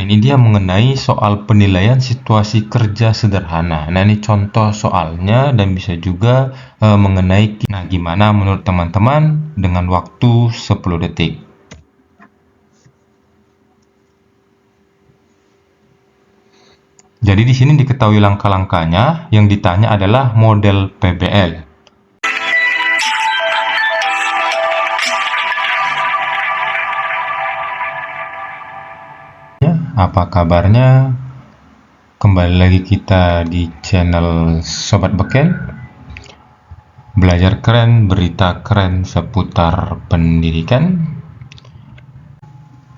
ini dia mengenai soal penilaian situasi kerja sederhana. Nah, ini contoh soalnya dan bisa juga mengenai gimana menurut teman-teman dengan waktu 10 detik. Jadi di sini diketahui langkah-langkahnya, yang ditanya adalah model PBL. Apa kabarnya? Kembali lagi kita di channel Sobat Beken. Belajar keren, berita keren seputar pendidikan.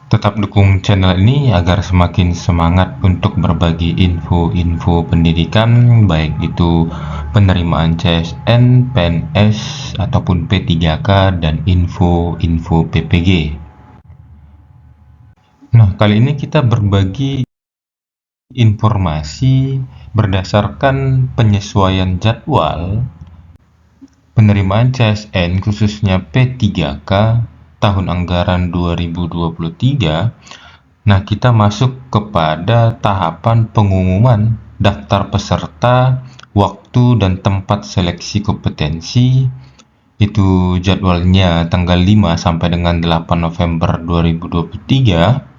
Tetap dukung channel ini agar semakin semangat untuk berbagi info-info pendidikan, baik itu penerimaan CSN, PNS, ataupun P3K, dan info-info PPG. Nah, kali ini kita berbagi informasi berdasarkan penyesuaian jadwal penerimaan CSN khususnya P3K tahun anggaran 2023. Nah, kita masuk kepada tahapan pengumuman daftar peserta, waktu dan tempat seleksi kompetensi. Itu jadwalnya tanggal 5 sampai dengan 8 November 2023.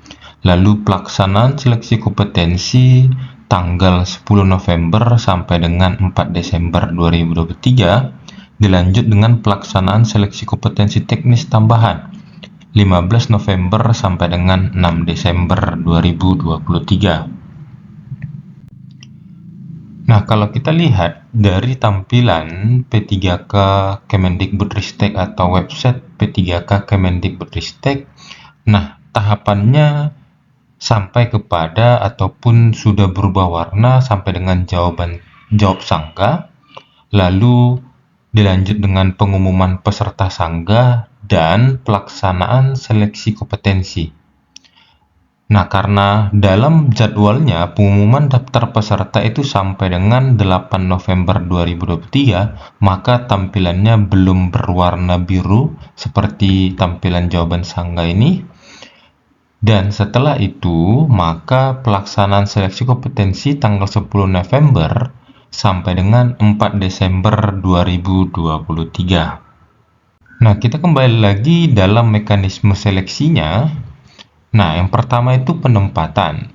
Lalu pelaksanaan seleksi kompetensi tanggal 10 November sampai dengan 4 Desember 2023. Dilanjut dengan pelaksanaan seleksi kompetensi teknis tambahan 15 November sampai dengan 6 Desember 2023. Nah, kalau kita lihat dari tampilan P3K Kemendikbudristek atau website P3K Kemendikbudristek, nah tahapannya sampai kepada ataupun sudah berubah warna sampai dengan jawab sangga, lalu dilanjut dengan pengumuman peserta sangga dan pelaksanaan seleksi kompetensi. Nah, karena dalam jadwalnya pengumuman daftar peserta itu sampai dengan 8 November 2023, maka tampilannya belum berwarna biru seperti tampilan jawaban sangga ini. Dan setelah itu, maka pelaksanaan seleksi kompetensi tanggal 10 November sampai dengan 4 Desember 2023. Nah, kita kembali lagi dalam mekanisme seleksinya. Nah, yang pertama itu penempatan.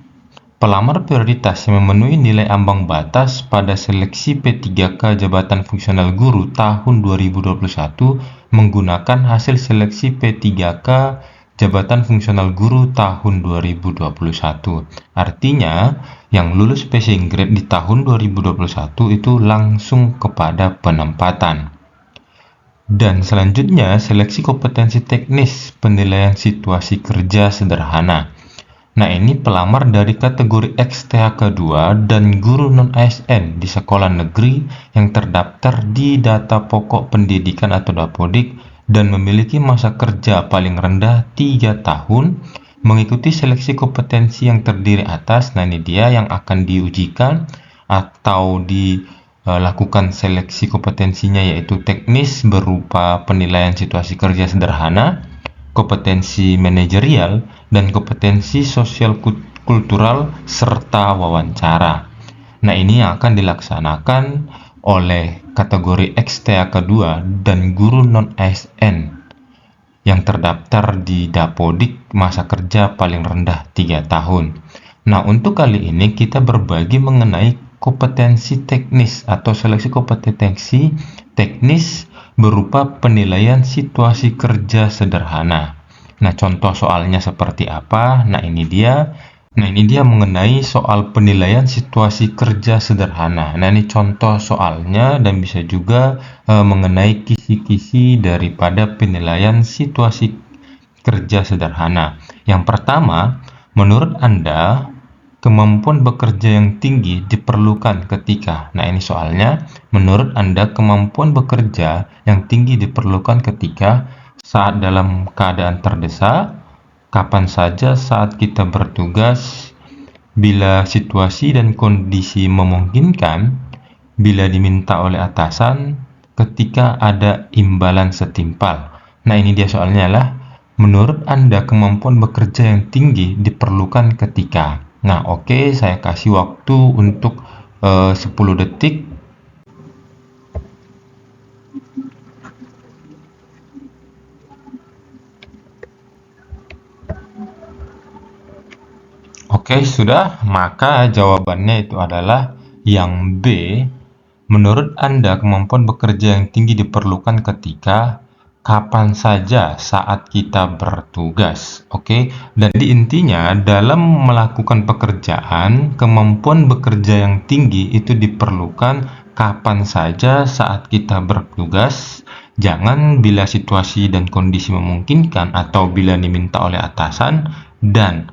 Pelamar prioritas yang memenuhi nilai ambang batas pada seleksi P3K Jabatan Fungsional Guru tahun 2021 menggunakan hasil seleksi P3K Jabatan Fungsional Guru tahun 2021. Artinya, yang lulus passing grade di tahun 2021 itu langsung kepada penempatan. Dan selanjutnya, seleksi kompetensi teknis penilaian situasi kerja sederhana. Nah, ini pelamar dari kategori XTHK 2 dan guru non-ASN di sekolah negeri yang terdaftar di data pokok pendidikan atau Dapodik dan memiliki masa kerja paling rendah 3 tahun, mengikuti seleksi kompetensi yang terdiri atas. Nah, ini dia yang akan diujikan atau dilakukan seleksi kompetensinya, yaitu teknis berupa penilaian situasi kerja sederhana, kompetensi manajerial, dan kompetensi sosial kultural serta wawancara. Nah, ini yang akan dilaksanakan oleh kategori XTHK 2 dan guru non-ASN yang terdaftar di Dapodik masa kerja paling rendah 3 tahun. Nah, untuk kali ini kita berbagi mengenai kompetensi teknis atau seleksi kompetensi teknis berupa penilaian situasi kerja sederhana. Nah, contoh soalnya seperti apa? Nah, ini dia mengenai soal penilaian situasi kerja sederhana. Nah, ini contoh soalnya dan bisa juga mengenai kisi-kisi daripada penilaian situasi kerja sederhana. Yang pertama, menurut Anda, kemampuan bekerja yang tinggi diperlukan ketika. Nah, ini soalnya, menurut Anda kemampuan bekerja yang tinggi diperlukan ketika saat dalam keadaan terdesak, kapan saja saat kita bertugas, bila situasi dan kondisi memungkinkan, bila diminta oleh atasan, ketika ada imbalan setimpal. Nah, ini dia soalnya lah, Menurut Anda, kemampuan bekerja yang tinggi diperlukan ketika. Nah, oke, saya kasih waktu untuk 10 detik. Oke, sudah. Maka jawabannya itu adalah yang B. Menurut Anda, kemampuan bekerja yang tinggi diperlukan ketika kapan saja saat kita bertugas. Oke, dan di intinya dalam melakukan pekerjaan, kemampuan bekerja yang tinggi itu diperlukan kapan saja saat kita bertugas. Jangan bila situasi dan kondisi memungkinkan atau bila diminta oleh atasan, dan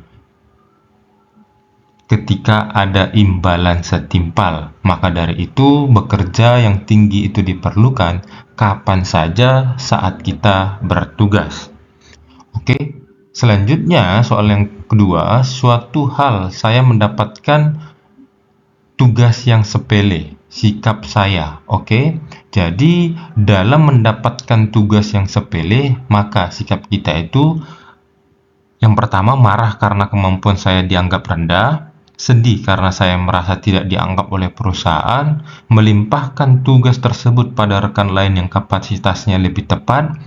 ketika ada imbalan setimpal. Maka dari itu, bekerja yang tinggi itu diperlukan kapan saja saat kita bertugas. Oke, selanjutnya soal yang kedua, suatu hal saya mendapatkan tugas yang sepele, sikap saya. Oke, jadi dalam mendapatkan tugas yang sepele, maka sikap kita itu yang pertama marah karena kemampuan saya dianggap rendah, sedih karena saya merasa tidak dianggap oleh perusahaan, melimpahkan tugas tersebut pada rekan lain yang kapasitasnya lebih tepat,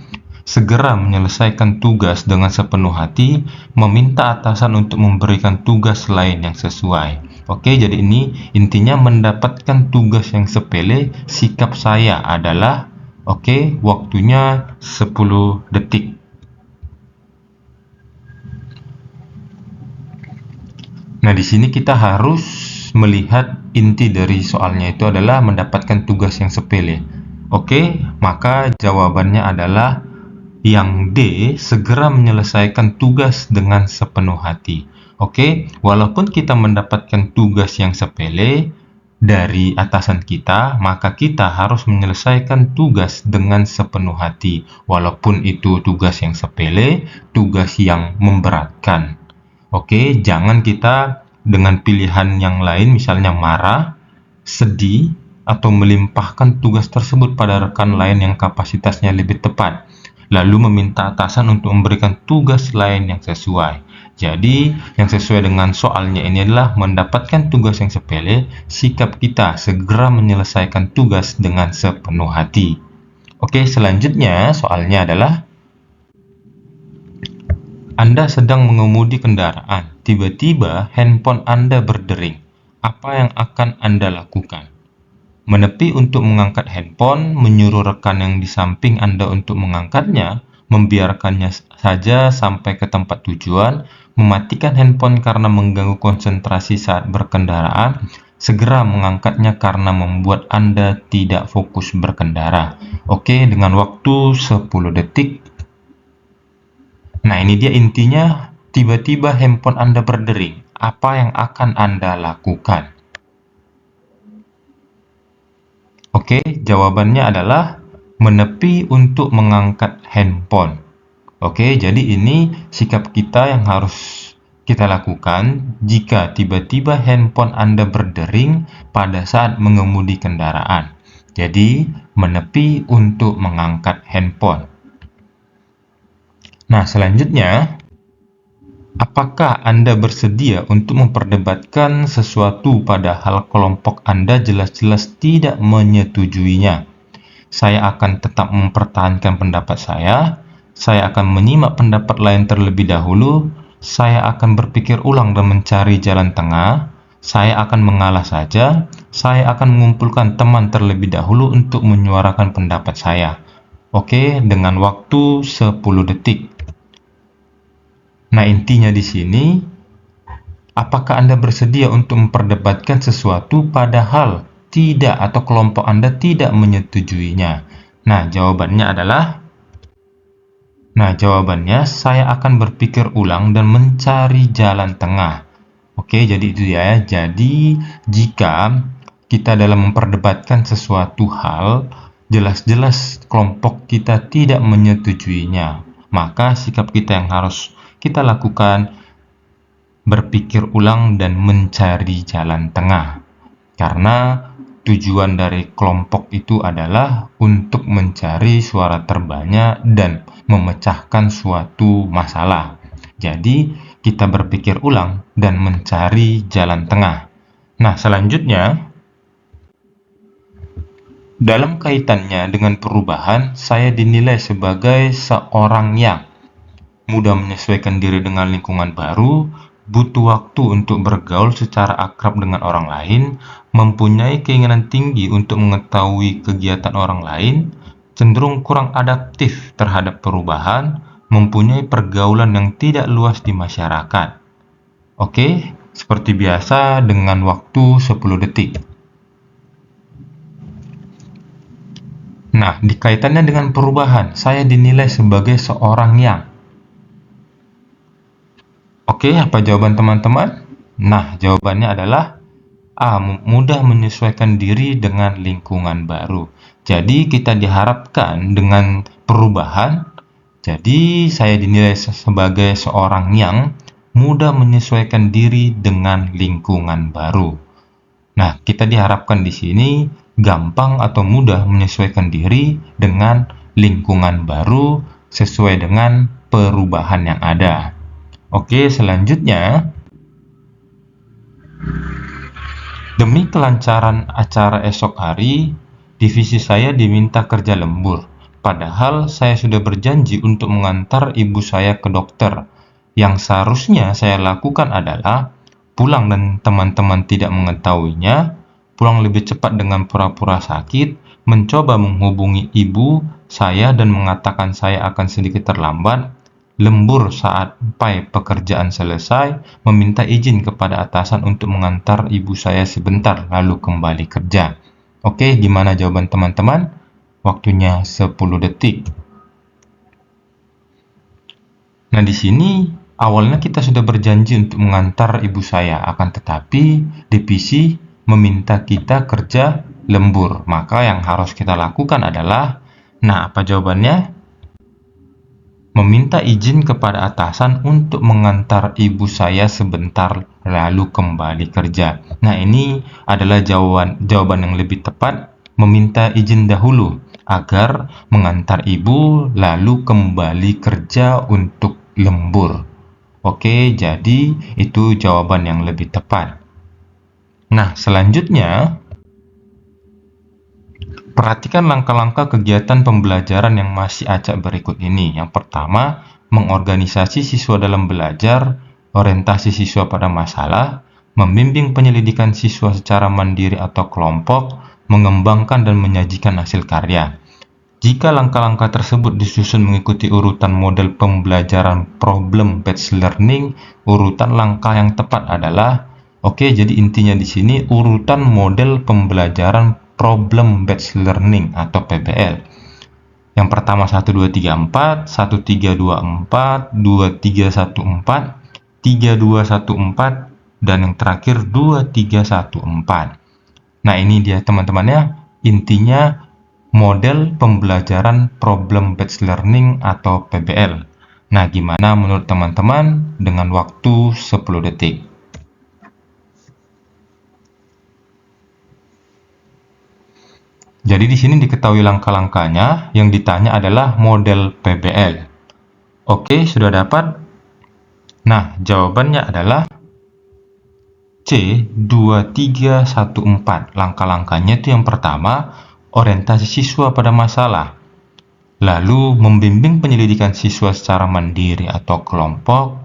segera menyelesaikan tugas dengan sepenuh hati, meminta atasan untuk memberikan tugas lain yang sesuai. Oke, jadi ini intinya mendapatkan tugas yang sepele, sikap saya adalah, oke, waktunya 10 detik. Nah, di sini kita harus melihat inti dari soalnya itu adalah mendapatkan tugas yang sepele. Oke, maka jawabannya adalah yang D, segera menyelesaikan tugas dengan sepenuh hati. Oke, walaupun kita mendapatkan tugas yang sepele dari atasan kita, maka kita harus menyelesaikan tugas dengan sepenuh hati. Walaupun itu tugas yang sepele, tugas yang memberatkan. Oke, jangan kita dengan pilihan yang lain, misalnya marah, sedih, atau melimpahkan tugas tersebut pada rekan lain yang kapasitasnya lebih tepat, lalu meminta atasan untuk memberikan tugas lain yang sesuai. Jadi, yang sesuai dengan soalnya ini adalah mendapatkan tugas yang sepele, sikap kita segera menyelesaikan tugas dengan sepenuh hati. Oke, selanjutnya soalnya adalah Anda sedang mengemudi kendaraan, tiba-tiba handphone Anda berdering. Apa yang akan Anda lakukan? Menepi untuk mengangkat handphone, menyuruh rekan yang di samping Anda untuk mengangkatnya, membiarkannya saja sampai ke tempat tujuan, mematikan handphone karena mengganggu konsentrasi saat berkendaraan, segera mengangkatnya karena membuat Anda tidak fokus berkendara. Oke, dengan waktu 10 detik. Nah, ini dia intinya, tiba-tiba handphone Anda berdering. Apa yang akan Anda lakukan? Oke, jawabannya adalah menepi untuk mengangkat handphone. Oke, jadi ini sikap kita yang harus kita lakukan jika tiba-tiba handphone Anda berdering pada saat mengemudi kendaraan. Jadi, menepi untuk mengangkat handphone. Nah, selanjutnya, apakah Anda bersedia untuk memperdebatkan sesuatu padahal kelompok Anda jelas-jelas tidak menyetujuinya? Saya akan tetap mempertahankan pendapat saya akan menyimak pendapat lain terlebih dahulu, saya akan berpikir ulang dan mencari jalan tengah, saya akan mengalah saja, saya akan mengumpulkan teman terlebih dahulu untuk menyuarakan pendapat saya. Oke, dengan waktu 10 detik. Nah, intinya di sini, apakah Anda bersedia untuk memperdebatkan sesuatu padahal tidak atau kelompok Anda tidak menyetujuinya? Nah, jawabannya saya akan berpikir ulang dan mencari jalan tengah. Oke, jadi itu ya. Jadi, jika kita dalam memperdebatkan sesuatu hal, jelas-jelas kelompok kita tidak menyetujuinya, maka sikap kita yang harus kita lakukan berpikir ulang dan mencari jalan tengah. Karena Tujuan dari kelompok itu adalah untuk mencari suara terbanyak dan memecahkan suatu masalah. Jadi, kita berpikir ulang dan mencari jalan tengah. Nah, selanjutnya, dalam kaitannya dengan perubahan, saya dinilai sebagai seorang yang mudah menyesuaikan diri dengan lingkungan baru, butuh waktu untuk bergaul secara akrab dengan orang lain, mempunyai keinginan tinggi untuk mengetahui kegiatan orang lain, cenderung kurang adaptif terhadap perubahan, mempunyai pergaulan yang tidak luas di masyarakat. Oke, seperti biasa dengan waktu 10 detik. Nah, dikaitannya dengan perubahan, saya dinilai sebagai seorang yang. Oke, apa jawaban teman-teman? Nah, jawabannya adalah A. Mudah menyesuaikan diri dengan lingkungan baru. Jadi, kita diharapkan dengan perubahan. Jadi, saya dinilai sebagai seorang yang mudah menyesuaikan diri dengan lingkungan baru. Nah, kita diharapkan di sini gampang atau mudah menyesuaikan diri dengan lingkungan baru sesuai dengan perubahan yang ada. Oke, selanjutnya, demi kelancaran acara esok hari, divisi saya diminta kerja lembur. Padahal saya sudah berjanji untuk mengantar ibu saya ke dokter. Yang seharusnya saya lakukan adalah pulang dan teman-teman tidak mengetahuinya, pulang lebih cepat dengan pura-pura sakit, mencoba menghubungi ibu saya dan mengatakan saya akan sedikit terlambat, lembur sampai pekerjaan selesai, meminta izin kepada atasan untuk mengantar ibu saya sebentar, lalu kembali kerja. Oke, gimana jawaban teman-teman? Waktunya 10 detik. Nah, di sini awalnya kita sudah berjanji untuk mengantar ibu saya, akan tetapi divisi meminta kita kerja lembur. Maka yang harus kita lakukan adalah, nah, apa jawabannya? Meminta izin kepada atasan untuk mengantar ibu saya sebentar lalu kembali kerja. Nah, ini adalah jawaban yang lebih tepat, meminta izin dahulu agar mengantar ibu lalu kembali kerja untuk lembur. Oke, jadi itu jawaban yang lebih tepat. Nah, selanjutnya, perhatikan langkah-langkah kegiatan pembelajaran yang masih acak berikut ini. Yang pertama, mengorganisasi siswa dalam belajar, orientasi siswa pada masalah, membimbing penyelidikan siswa secara mandiri atau kelompok, mengembangkan dan menyajikan hasil karya. Jika langkah-langkah tersebut disusun mengikuti urutan model pembelajaran problem-based learning, urutan langkah yang tepat adalah, oke, jadi intinya di sini urutan model pembelajaran problem-based learning atau PBL. Yang pertama 1, 2, 3, 4, 1, 3, 2, 4, 2, 3, 1, 4, 3, 2, 1, 4, dan yang terakhir 2, 3, 1, 4. Nah, ini dia teman-temannya, intinya model pembelajaran problem-based learning atau PBL. Nah, gimana menurut teman-teman dengan waktu 10 detik? Jadi di sini diketahui langkah-langkahnya, yang ditanya adalah model PBL. Oke, sudah dapat? Nah, jawabannya adalah C, 2, 3, 1, 4. Langkah-langkahnya itu yang pertama, orientasi siswa pada masalah. Lalu, membimbing penyelidikan siswa secara mandiri atau kelompok,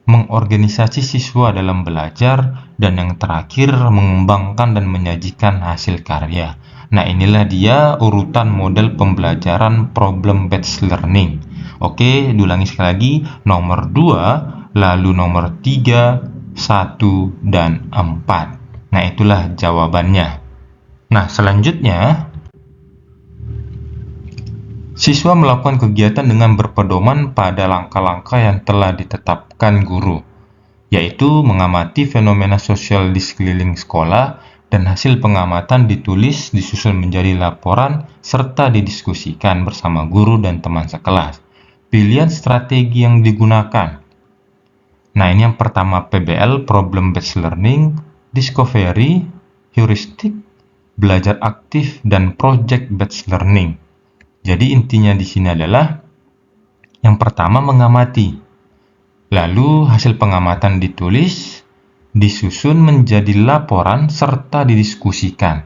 mengorganisasi siswa dalam belajar, dan yang terakhir, mengembangkan dan menyajikan hasil karya. Nah, inilah dia urutan model pembelajaran problem-based learning. Oke, diulangi sekali lagi, nomor 2, lalu nomor 3, 1, dan 4. Nah, itulah jawabannya. Nah, selanjutnya, siswa melakukan kegiatan dengan berpedoman pada langkah-langkah yang telah ditetapkan guru, yaitu mengamati fenomena sosial di sekeliling sekolah, dan hasil pengamatan ditulis, disusun menjadi laporan, serta didiskusikan bersama guru dan teman sekelas. Pilihan strategi yang digunakan. Nah, ini yang pertama PBL, Problem Based Learning, Discovery, Heuristic, belajar aktif, dan project-based learning. Jadi intinya di sini adalah yang pertama mengamati, lalu hasil pengamatan ditulis, disusun menjadi laporan, serta didiskusikan.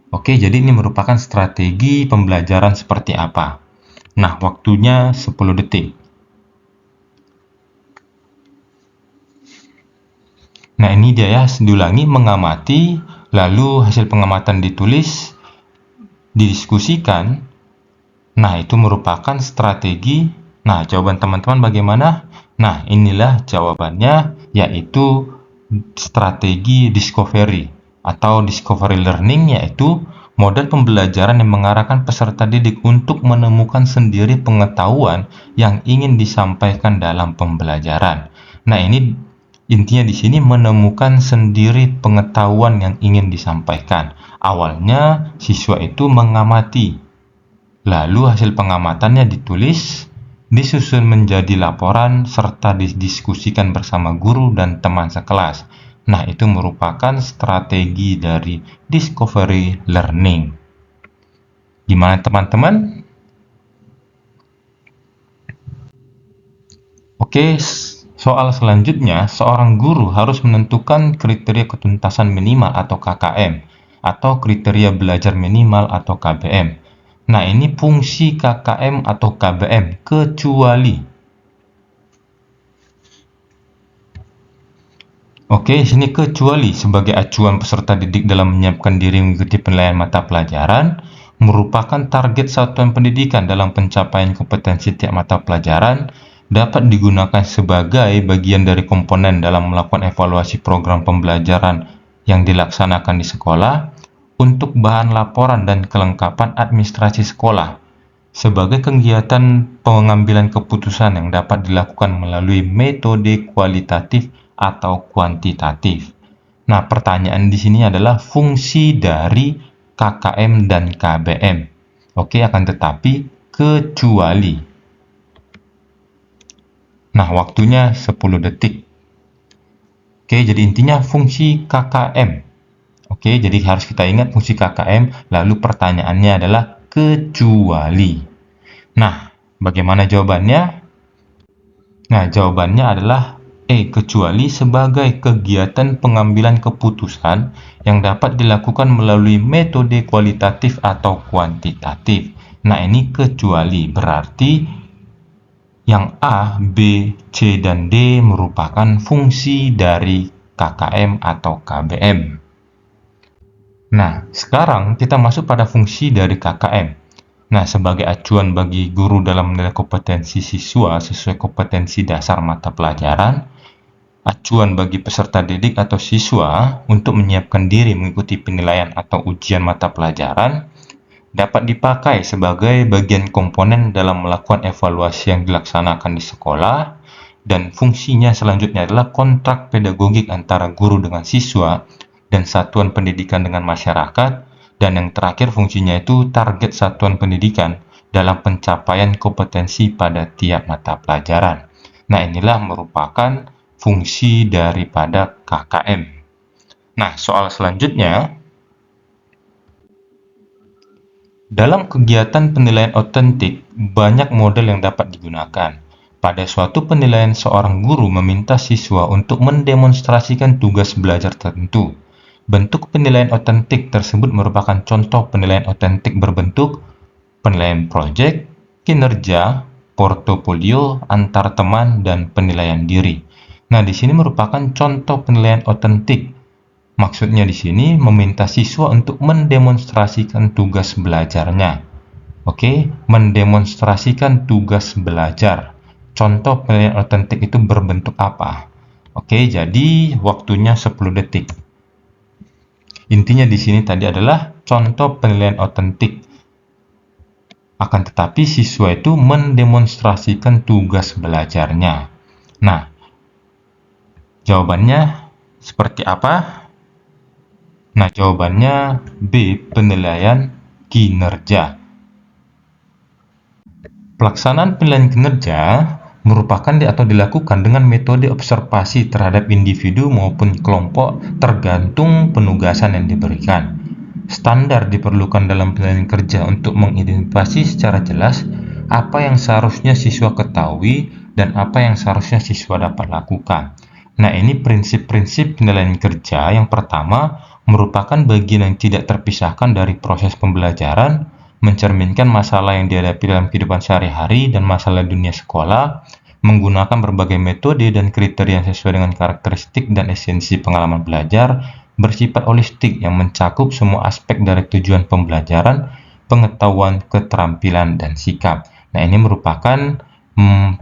Oke, jadi ini merupakan strategi pembelajaran seperti apa. Nah, waktunya 10 detik. Nah, ini dia ya, diulangi, mengamati, lalu hasil pengamatan ditulis, didiskusikan. Nah, itu merupakan strategi. Nah, jawaban teman-teman bagaimana? Nah, inilah jawabannya, yaitu strategi discovery atau discovery learning, yaitu model pembelajaran yang mengarahkan peserta didik untuk menemukan sendiri pengetahuan yang ingin disampaikan dalam pembelajaran. Nah, ini intinya di sini menemukan sendiri pengetahuan yang ingin disampaikan. Awalnya siswa itu mengamati, lalu hasil pengamatannya ditulis, disusun menjadi laporan, serta didiskusikan bersama guru dan teman sekelas. Nah, itu merupakan strategi dari discovery learning. Gimana teman-teman? Oke, soal selanjutnya, seorang guru harus menentukan kriteria ketuntasan minimal atau KKM, atau kriteria belajar minimal atau KBM. Nah, ini fungsi KKM atau KBM, kecuali. Oke, sini kecuali sebagai acuan peserta didik dalam menyiapkan diri mengikuti penilaian mata pelajaran, merupakan target satuan pendidikan dalam pencapaian kompetensi tiap mata pelajaran, dapat digunakan sebagai bagian dari komponen dalam melakukan evaluasi program pembelajaran yang dilaksanakan di sekolah, untuk bahan laporan dan kelengkapan administrasi sekolah, sebagai kegiatan pengambilan keputusan yang dapat dilakukan melalui metode kualitatif atau kuantitatif. Nah, pertanyaan di sini adalah fungsi dari KKM dan KBM. Oke, akan tetapi kecuali. Nah, waktunya 10 detik. Oke, jadi intinya fungsi KKM. Oke, jadi harus kita ingat fungsi KKM, lalu pertanyaannya adalah kecuali. Nah, bagaimana jawabannya? Nah, jawabannya adalah kecuali sebagai kegiatan pengambilan keputusan yang dapat dilakukan melalui metode kualitatif atau kuantitatif. Nah, ini kecuali berarti yang A, B, C, dan D merupakan fungsi dari KKM atau KBM. Nah, sekarang kita masuk pada fungsi dari KKM. Nah, sebagai acuan bagi guru dalam menilai kompetensi siswa sesuai kompetensi dasar mata pelajaran, acuan bagi peserta didik atau siswa untuk menyiapkan diri mengikuti penilaian atau ujian mata pelajaran, dapat dipakai sebagai bagian komponen dalam melakukan evaluasi yang dilaksanakan di sekolah, dan fungsinya selanjutnya adalah kontrak pedagogik antara guru dengan siswa dan satuan pendidikan dengan masyarakat, dan yang terakhir fungsinya itu target satuan pendidikan dalam pencapaian kompetensi pada tiap mata pelajaran. Nah, inilah merupakan fungsi daripada KKM. Nah, soal selanjutnya, dalam kegiatan penilaian otentik, banyak model yang dapat digunakan. Pada suatu penilaian, seorang guru meminta siswa untuk mendemonstrasikan tugas belajar tertentu. Bentuk penilaian otentik tersebut merupakan contoh penilaian otentik berbentuk penilaian proyek, kinerja, portofolio, antar teman, dan penilaian diri. Nah, di sini merupakan contoh penilaian otentik. Maksudnya di sini meminta siswa untuk mendemonstrasikan tugas belajarnya. Oke, mendemonstrasikan tugas belajar. Contoh penilaian otentik itu berbentuk apa? Oke, jadi waktunya 10 detik. Intinya di sini tadi adalah contoh penilaian otentik. Akan tetapi siswa itu mendemonstrasikan tugas belajarnya. Nah, jawabannya seperti apa? Nah, jawabannya B, penilaian kinerja. Pelaksanaan penilaian kinerja merupakan atau dilakukan dengan metode observasi terhadap individu maupun kelompok tergantung penugasan yang diberikan. Standar diperlukan dalam penilaian kerja untuk mengidentifikasi secara jelas apa yang seharusnya siswa ketahui dan apa yang seharusnya siswa dapat lakukan. Nah, ini prinsip-prinsip penilaian kerja. Yang pertama, merupakan bagian yang tidak terpisahkan dari proses pembelajaran, mencerminkan masalah yang dihadapi dalam kehidupan sehari-hari dan masalah dunia sekolah, menggunakan berbagai metode dan kriteria yang sesuai dengan karakteristik dan esensi pengalaman belajar, bersifat holistik yang mencakup semua aspek dari tujuan pembelajaran, pengetahuan, keterampilan, dan sikap. Nah, ini merupakan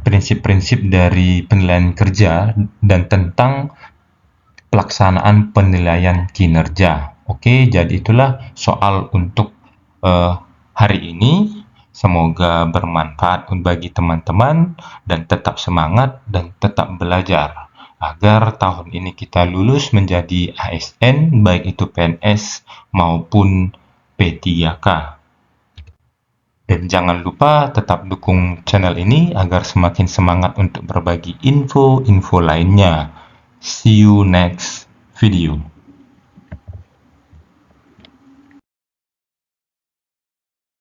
prinsip-prinsip dari penilaian kerja dan tentang pelaksanaan penilaian kinerja. Oke, jadi itulah soal untuk hari ini. Semoga bermanfaat bagi teman-teman dan tetap semangat dan tetap belajar agar tahun ini kita lulus menjadi ASN, baik itu PNS maupun P3K. Dan jangan lupa tetap dukung channel ini agar semakin semangat untuk berbagi info-info lainnya. See you next video.